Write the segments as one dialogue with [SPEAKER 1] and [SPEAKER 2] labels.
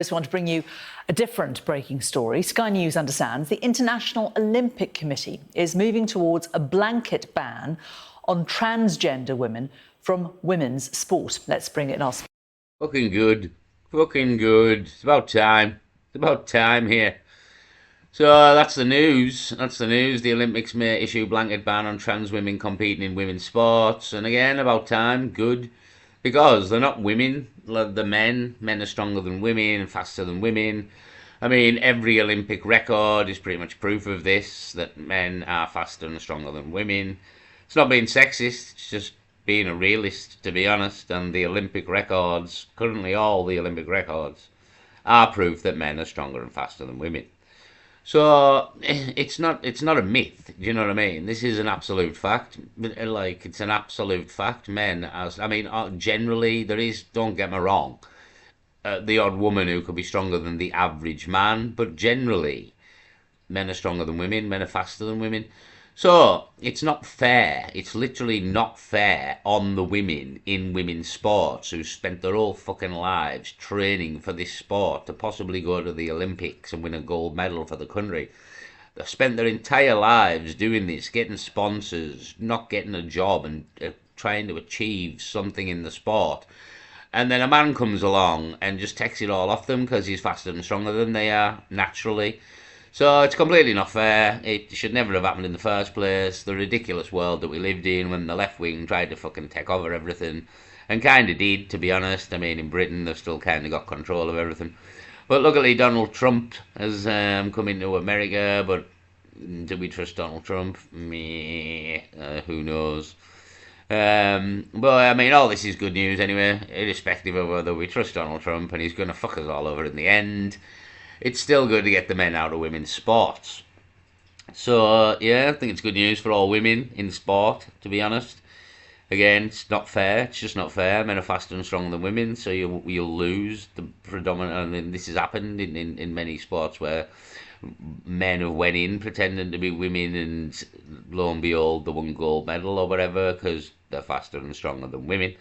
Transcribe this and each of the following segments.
[SPEAKER 1] Just want to bring you a different breaking story. Sky News understands the International Olympic Committee is moving towards a blanket ban on transgender women from women's sport. Let's bring it in our...
[SPEAKER 2] Fucking good. Fucking good. It's about time. It's about time here. So that's the news. That's the news. The Olympics may issue blanket ban on trans women competing in women's sports. And again, about time. Good. Because they're not women. The men. Men are stronger than women and faster than women. I mean, every Olympic record is pretty much proof of this, that men are faster and stronger than women. It's not being sexist, it's just being a realist, to be honest. And the Olympic records, currently all the Olympic records, are proof that men are stronger and faster than women. So it's not a myth. Do you know what I mean? This is an absolute fact. Like, it's an absolute fact. Men, as I mean, generally there is. Don't get me wrong. The odd woman who could be stronger than the average man, but generally, men are stronger than women. Men are faster than women. So it's not fair. It's literally not fair on the women in women's sports who spent their whole fucking lives training for this sport to possibly go to the Olympics and win a gold medal for the country. They've spent their entire lives doing this, getting sponsors, not getting a job, and trying to achieve something in the sport. And then a man comes along and just takes it all off them because he's faster and stronger than they are, naturally. So it's completely not fair. It should never have happened in the first place. The ridiculous world that we lived in when the left wing tried to fucking take over everything. And kind of did, to be honest. I mean, in Britain, they've still kind of got control of everything. But luckily, Donald Trump has come into America. But do we trust Donald Trump? Meh, who knows? But I mean, all this is good news anyway, irrespective of whether we trust Donald Trump and he's going to fuck us all over in the end. It's still good to get the men out of women's sports. So, yeah, I think it's good news for all women in sport, to be honest. Again, it's not fair. It's just not fair. Men are faster and stronger than women, so you'll lose the predominant. And this has happened in many sports where men have went in pretending to be women, and lo and behold, they won gold medal or whatever because they're faster and stronger than women.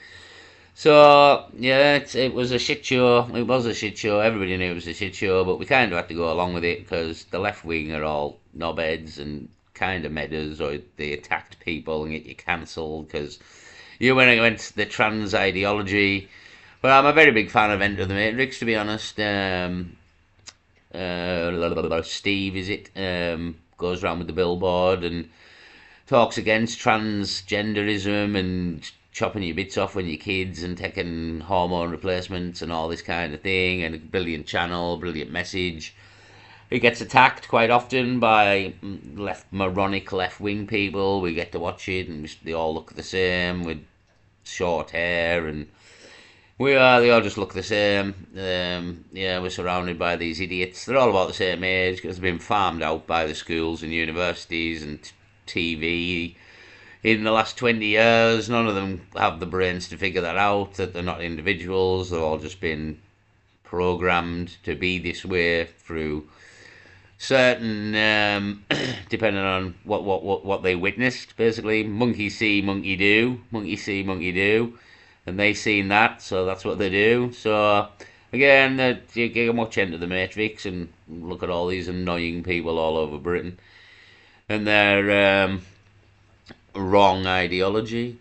[SPEAKER 2] So yeah, it was a shit show. It was a shit show. Everybody knew it was a shit show, but we kind of had to go along with it because the left wing are all knobheads and kind of medders, or they attacked people and get you cancelled because you went against the trans ideology. But I'm a very big fan of Enter the Matrix, to be honest. Steve, is it? Goes around with the billboard and talks against transgenderism and chopping your bits off when you're kids and taking hormone replacements and all this kind of thing, and a brilliant channel, brilliant message. He gets attacked quite often by moronic left-wing people. We get to watch it and they all look the same with short hair, and they all just look the same. Yeah, we're surrounded by these idiots. They're all about the same age because they've been farmed out by the schools and universities and TV in the last 20 years. None of them have the brains to figure that out, that they're not individuals. They've all just been programmed to be this way through certain, depending on what they witnessed, basically. Monkey see, monkey do. Monkey see, monkey do. And they seen that, so that's what they do. So, again, you can watch Enter the Matrix and look at all these annoying people all over Britain and their wrong ideology.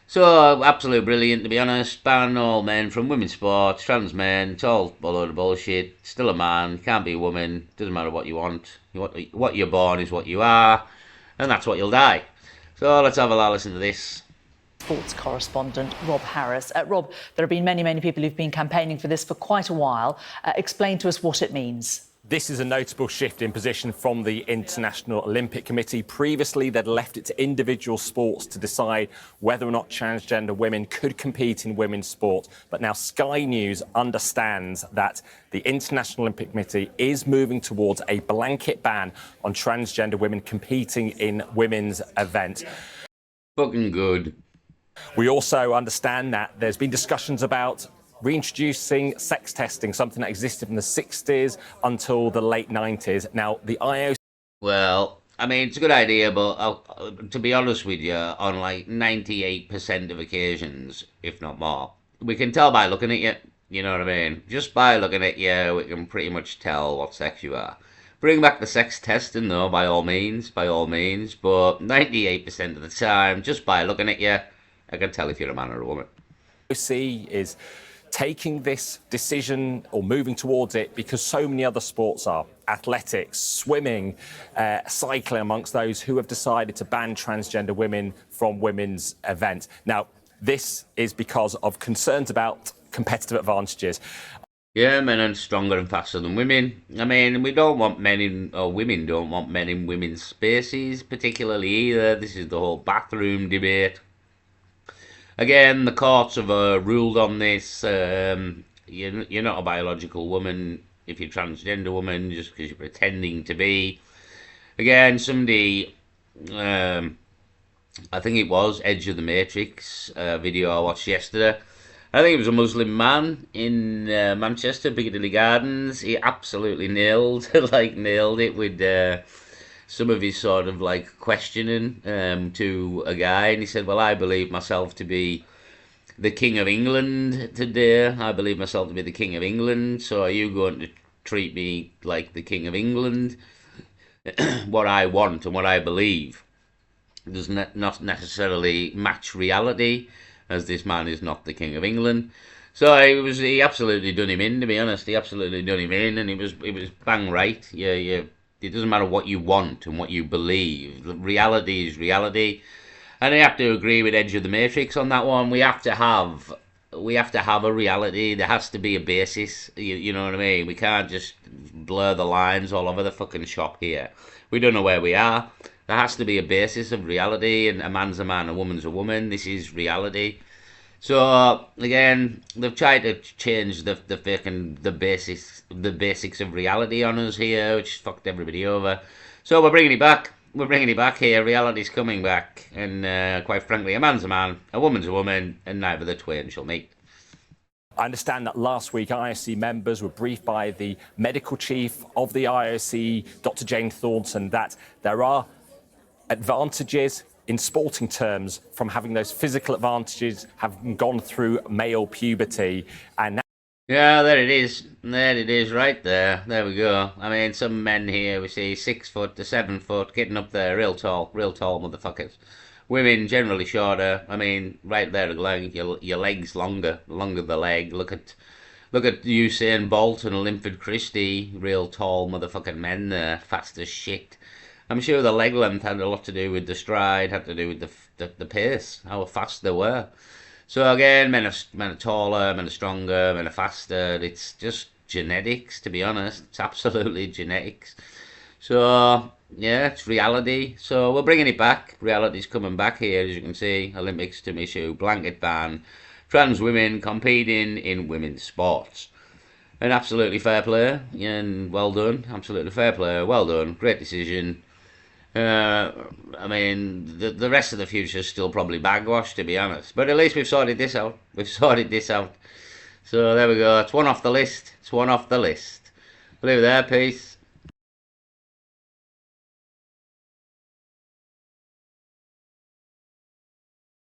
[SPEAKER 2] So, absolutely brilliant, to be honest. Ban all men from women's sports, trans men, it's all a load of bullshit. Still a man, can't be a woman, doesn't matter what you want. What you're born is what you are, and that's what you'll die. So, let's have a listen to this.
[SPEAKER 1] Sports correspondent Rob Harris. Rob, there have been many people who've been campaigning for this for quite a while. Explain to us what it means.
[SPEAKER 3] This is a notable shift in position from the International Olympic Committee. Previously, they'd left it to individual sports to decide whether or not transgender women could compete in women's sport. But now Sky News understands that the International Olympic Committee is moving towards a blanket ban on transgender women competing in women's events.
[SPEAKER 2] Fucking good.
[SPEAKER 3] We also understand that there's been discussions about reintroducing sex testing, something that existed in the 60s until the late 90s. Now, the IOC...
[SPEAKER 2] Well, I mean, it's a good idea, but to be honest with you, on like 98% of occasions, if not more, we can tell by looking at you You know what I mean? Just by looking at you, we can pretty much tell what sex you are. Bring back the sex testing, though, by all means, by all means. But 98% of the time, just by looking at you, I can tell if you're a man or a woman.
[SPEAKER 3] IOC is taking this decision or moving towards it because so many other sports are. Athletics, swimming, cycling amongst those who have decided to ban transgender women from women's events. Now, this is because of concerns about competitive advantages.
[SPEAKER 2] Yeah, men are stronger and faster than women. I mean, we don't want men in, or women don't want men in women's spaces, particularly either. This is the whole bathroom debate. Again, the courts have ruled on this. You're not a biological woman if you're a transgender woman just because you're pretending to be. Again, somebody, I think it was Edge of the Matrix video I watched yesterday. I think it was a Muslim man in Manchester, Piccadilly Gardens. He absolutely nailed it with some of his sort of like questioning to a guy, and he said, "Well, I believe myself to be the King of England today. I believe myself to be the King of England. So are you going to treat me like the King of England? What I want and what I believe does not necessarily match reality, as this man is not the King of England." So he absolutely done him in, to be honest. He absolutely done him in, and he was bang right. Yeah. It doesn't matter what you want and what you believe. Reality is reality. And I have to agree with Edge of the Matrix on that one. We have to have a reality. There has to be a basis. You know what I mean? We can't just blur the lines all over the fucking shop here. We don't know where we are. There has to be a basis of reality, and a man's a man, a woman's a woman. This is reality. So again, they've tried to change the basics of reality on us here, which fucked everybody over. So we're bringing it back. We're bringing it back here. Reality's coming back, and quite frankly, a man's a man, a woman's a woman, and neither the twain shall meet.
[SPEAKER 3] I understand that last week IOC members were briefed by the medical chief of the IOC, Dr. Jane Thornton, that there are advantages in sporting terms from having those physical advantages having gone through male puberty. And now
[SPEAKER 2] Yeah, there it is. There it is, right there. There we go. I mean, some men here, we see 6 foot to 7 foot, getting up there, real tall motherfuckers. Women generally shorter. I mean, right there, like your legs longer the leg. Look at Usain Bolt and Linford Christie, real tall motherfucking men there, fast as shit. I'm sure the leg length had a lot to do with the stride, had to do with the pace, how fast they were. So again, men are taller, men are stronger, men are faster. It's just genetics, to be honest. It's absolutely genetics. So yeah, it's reality. So we're bringing it back. Reality's coming back here, as you can see. Olympics to issue blanket ban. Trans women competing in women's sports. An absolutely fair play, and well done. Absolutely fair play, well done. Great decision. I mean, the rest of the future is still probably bagwash, to be honest. But at least we've sorted this out. We've sorted this out. So there we go. It's one off the list. It's one off the list. Leave it there. Peace.